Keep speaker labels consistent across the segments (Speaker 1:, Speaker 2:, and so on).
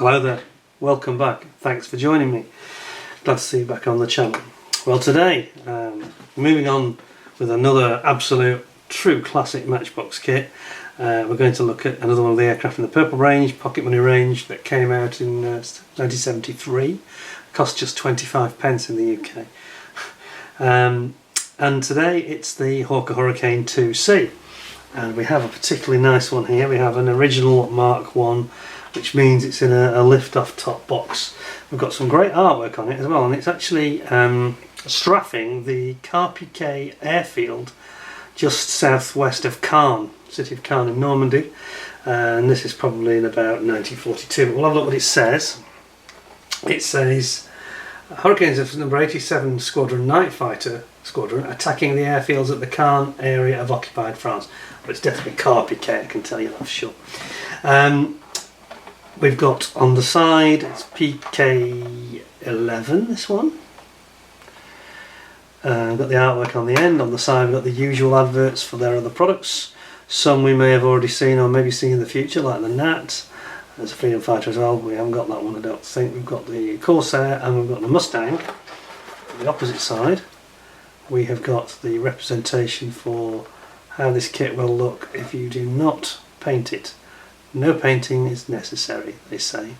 Speaker 1: Hello there, welcome back, thanks for joining me. Glad to see you back on the channel. Well, today, moving on with another absolute true classic Matchbox kit. We're going to look at another one of the aircraft in the purple range, pocket money range, that came out in 1973. Cost just 25 pence in the UK. And today it's the Hawker Hurricane 2C. And we have a particularly nice one here. We have an original Mark 1, which means it's in a lift-off top box. We've got some great artwork on it as well, and it's actually straffing the PK-11 airfield just southwest of Caen, city of Caen in Normandy, and this is probably in about 1942. But we'll have a look what it says. It says, Hurricanes of number 87 Squadron Night Fighter Squadron attacking the airfields at the Caen area of occupied France. But it's definitely PK, I can tell you that for sure. We've got on the side, it's PK-11, this one. We've got the artwork on the end. On the side we've got the usual adverts for their other products. Some we may have already seen or maybe seen in the future, like the Nat. There's a Freedom Fighter as well, we haven't got that one I don't think. We've got the Corsair and we've got the Mustang. On the opposite side we have got the representation for how this kit will look if you do not paint it. No painting is necessary, they say.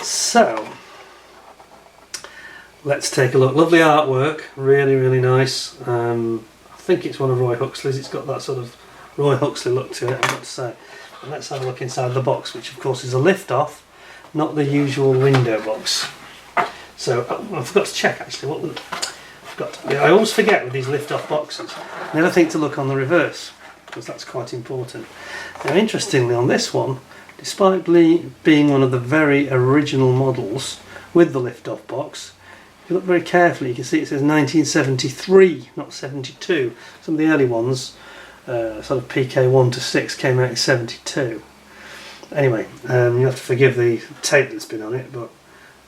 Speaker 1: So, let's take a look. Lovely artwork, really nice. I think it's one of Roy Huxley's. It's got that sort of Roy Huxley look to it, I've got to say. And let's have a look inside the box, which of course is a lift-off, not the usual window box. So, I forgot to check actually. I always forget with these lift-off boxes. Never think to look on the reverse, because that's quite important. Now, interestingly, on this one, despite being one of the very original models with the lift-off box, if you look very carefully, you can see it says 1973, not 72. Some of the early ones, sort of PK1 to 6, came out in 72. Anyway, you have to forgive the tape that's been on it, but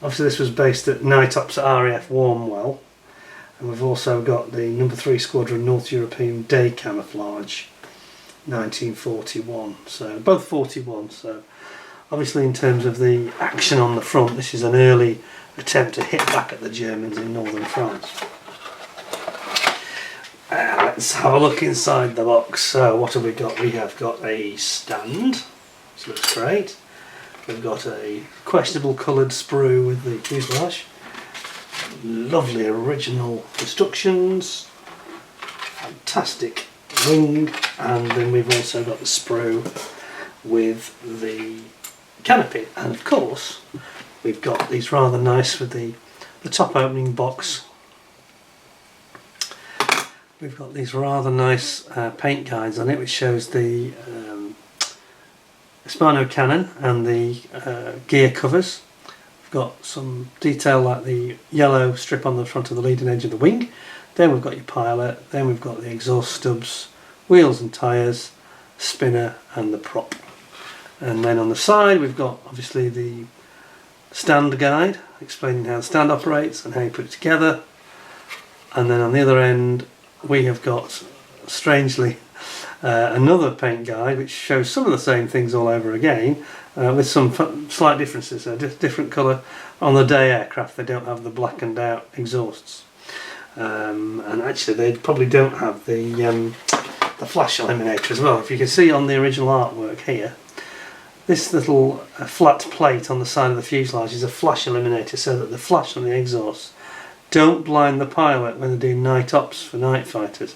Speaker 1: obviously this was based at Night Ops at RAF Warmwell, and we've also got the number 3 Squadron North European Day Camouflage, 1941, so both 41. So obviously in terms of the action on the front, this is an early attempt to hit back at the Germans in northern France. Let's have a look inside the box. So what have we got? We have got a stand, which looks great. We've got a questionable coloured sprue with the fuselage. Lovely original instructions. Fantastic wing, and then we've also got the sprue with the canopy, and of course we've got these rather nice with the top opening box. We've got these rather nice paint guides on it, which shows the Hispano cannon and the gear covers. We've got some detail like the yellow strip on the front of the leading edge of the wing. Then we've got your pilot, then we've got the exhaust stubs, wheels and tyres, spinner and the prop. And then on the side we've got obviously the stand guide explaining how the stand operates and how you put it together. And then on the other end we have got, strangely, another paint guide which shows some of the same things all over again, with some slight differences. Different colour on the day aircraft, they don't have the blackened out exhausts. And actually they probably don't have the flash eliminator as well. If you can see on the original artwork here, this little flat plate on the side of the fuselage is a flash eliminator, so that the flash on the exhaust don't blind the pilot when they're doing night ops for night fighters.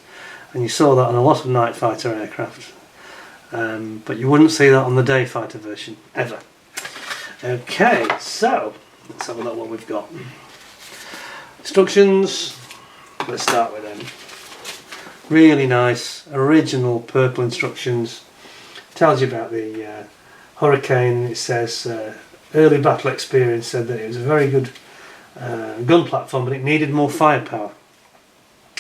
Speaker 1: And you saw that on a lot of night fighter aircraft, but you wouldn't see that on the day fighter version ever. Okay, so let's have a look what we've got. Instructions. Let's start with them. Really nice, original purple instructions. Tells you about the Hurricane. It says early battle experience said that it was a very good gun platform, but it needed more firepower.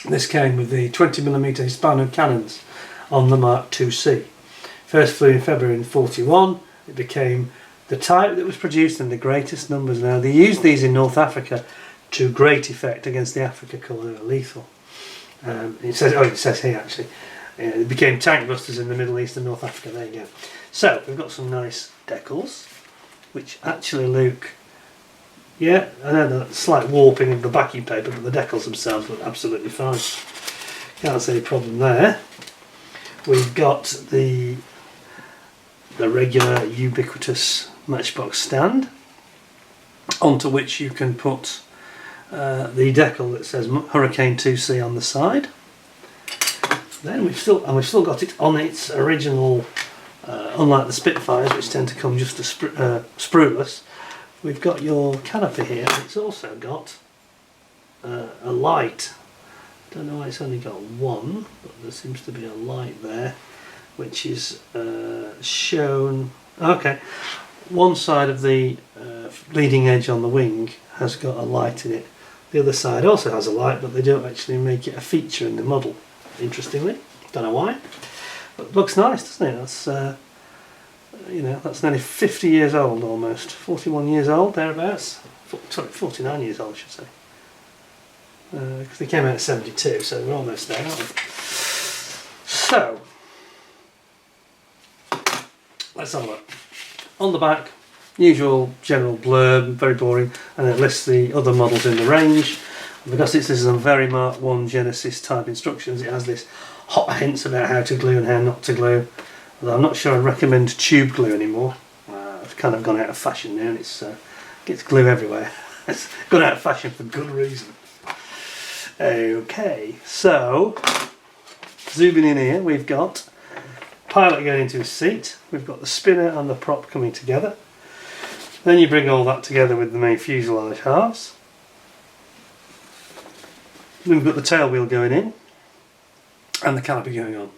Speaker 1: This came with the 20mm Hispano cannons on the Mark 2C. First flew in February in 41. It became the type that was produced in the greatest numbers. Now they used these in North Africa to great effect against the Africa Corps. They were lethal. It says here actually, it became tank busters in the Middle East and North Africa. There you go. So we've got some nice decals. which actually look, yeah, I know the slight warping of the backing paper, but the decals themselves look absolutely fine. Can't see any problem there. We've got the regular ubiquitous Matchbox stand, onto which you can put the decal that says Hurricane 2C on the side. Then we've still got it on its original, unlike the Spitfires, which tend to come just sprueless. We've got your canopy here. It's also got a light. Don't know why it's only got one, but there seems to be a light there, which is shown. Okay, one side of the leading edge on the wing has got a light in it. The other side also has a light, but they don't actually make it a feature in the model, interestingly. Don't know why, but it looks nice, doesn't it? That's you know, that's nearly 50 years old, almost 41 years old, thereabouts. Sorry, 49 years old, I should say, because they came out in 72, so we're almost there, aren't we? So let's have a look. On the back, usual general blurb, very boring, and it lists the other models in the range. And because this is a very Mark 1 Genesis type instructions, it has this hot hints about how to glue and how not to glue. Although I'm not sure I'd recommend tube glue anymore. It's kind of gone out of fashion now, and it gets glue everywhere. It's gone out of fashion for good reason. Okay, so zooming in here, we've got pilot going into his seat, we've got the spinner and the prop coming together. Then you bring all that together with the main fuselage halves. Then we've got the tail wheel going in and the canopy going on.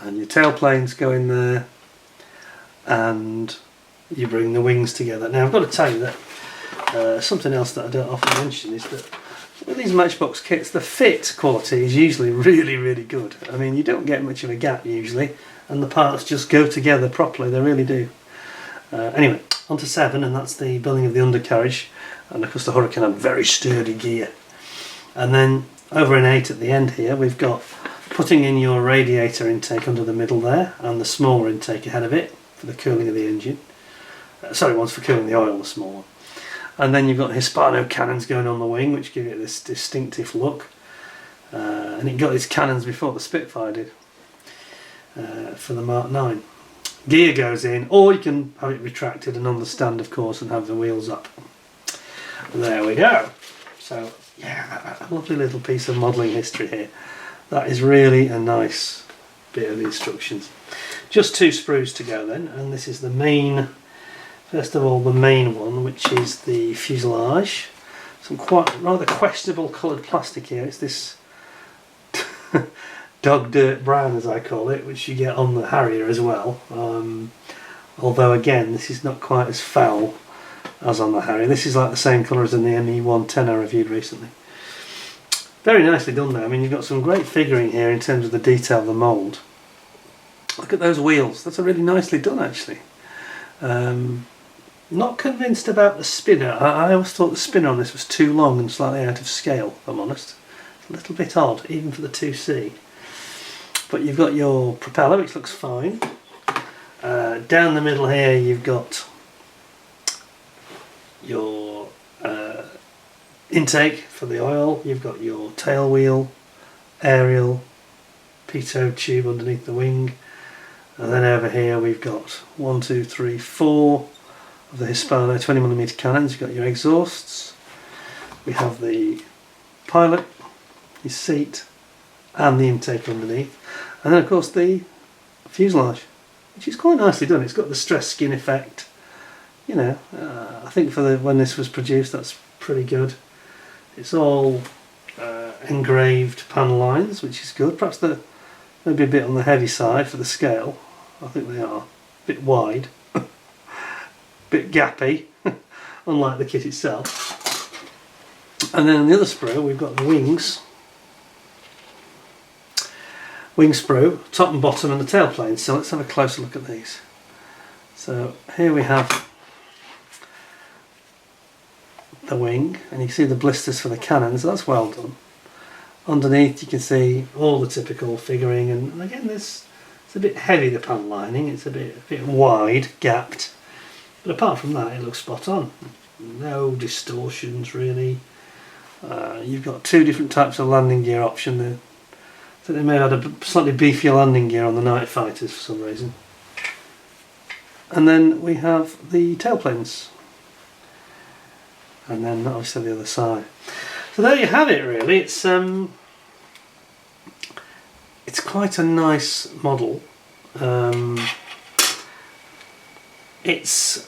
Speaker 1: And your tailplanes go in there, and you bring the wings together. Now I've got to tell you that something else that I don't often mention is that with these Matchbox kits, the fit quality is usually really, really good. I mean, you don't get much of a gap usually, and the parts just go together properly, they really do. Anyway, on to 7, and that's the building of the undercarriage, and of course the Hurricane had very sturdy gear. And then over in 8 at the end here, we've got putting in your radiator intake under the middle there, and the smaller intake ahead of it for the cooling of the engine. Sorry, one's for cooling the oil, the small one. And then you've got Hispano cannons going on the wing, which give it this distinctive look. And it got its cannons before the Spitfire did, for the Mark 9. Gear goes in, or you can have it retracted and on the stand, of course, and have the wheels up. There we go. So, yeah, a lovely little piece of modelling history here. That is really a nice bit of instructions. Just 2 sprues to go then, and this is the main, first of all the main one, which is the fuselage. Some quite rather questionable coloured plastic here. It's this dog dirt brown, as I call it, which you get on the Harrier as well. Although again, this is not quite as foul as on the Harrier. This is like the same colour as in the ME110 I reviewed recently. Very nicely done though. I mean, you've got some great figuring here in terms of the detail of the mould. Look at those wheels. That's really nicely done actually. Not convinced about the spinner. I always thought the spinner on this was too long and slightly out of scale, if I'm honest. It's a little bit odd, even for the 2C. But you've got your propeller, which looks fine. Down the middle here you've got your intake for the oil, you've got your tail wheel, aerial, pitot tube underneath the wing, and then over here we've got 1, 2, 3, 4 of the Hispano 20mm cannons. You've got your exhausts, we have the pilot, his seat, and the intake underneath, and then of course the fuselage, which is quite nicely done. It's got the stress skin effect, you know. I think for when this was produced, that's pretty good. It's all engraved panel lines, which is good. Perhaps they're maybe a bit on the heavy side for the scale. I think they are a bit wide, bit gappy, unlike the kit itself. And then on the other sprue we've got the wings. Wing sprue, top and bottom, and the tailplane. So let's have a closer look at these. So here we have the wing, and you can see the blisters for the cannons. That's well done. Underneath you can see all the typical figuring, and again it's a bit heavy, the panel lining. It's a bit wide, gapped. But apart from that, it looks spot on. No distortions really. You've got two different types of landing gear option there. I think they may have had a slightly beefier landing gear on the Night Fighters for some reason. And then we have the tail planes. And then obviously the other side. So there you have it really. It's quite a nice model. It's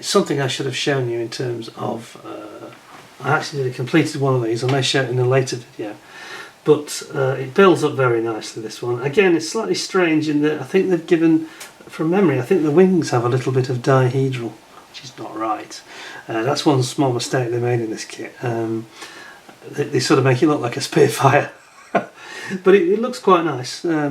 Speaker 1: something I should have shown you in terms of I actually completed one of these. I may show it in a later video, but it builds up very nicely, this one. Again, it's slightly strange in that I think they've given, from memory, I think the wings have a little bit of dihedral, which is not right. That's one small mistake they made in this kit. They sort of make it look like a Spearfire. But it looks quite nice. I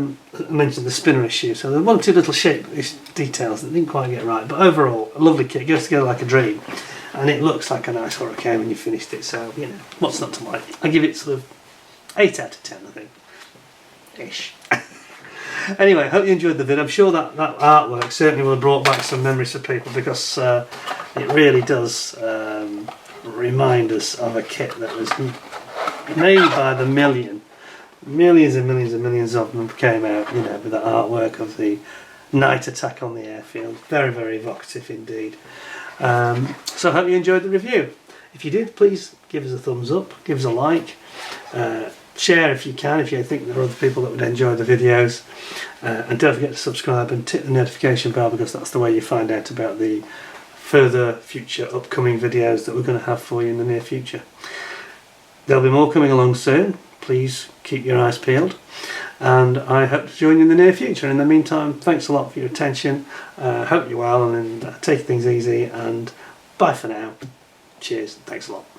Speaker 1: mentioned the spinner issue, so there are one or two little shape details that didn't quite get right, but overall a lovely kit, goes together like a dream, and it looks like a nice hurricane when you finished it, so you know, what's not to like. I give it sort of 8 out of 10, I think, ish. Anyway, I hope you enjoyed the vid. I'm sure that artwork certainly will have brought back some memories for people, because it really does remind us of a kit that was made by the millions and millions and millions of them came out, you know, with the artwork of the night attack on the airfield. Very, very evocative indeed. So I hope you enjoyed the review. If you did, please give us a thumbs up, give us a like, share if you can, if you think there are other people that would enjoy the videos, and don't forget to subscribe and tick the notification bell, because that's the way you find out about the further future upcoming videos that we're going to have for you in the near future. There'll be more coming along soon. Please keep your eyes peeled, and I hope to join you in the near future. In the meantime, thanks a lot for your attention. Hope you're well, and take things easy, and bye for now. Cheers, thanks a lot.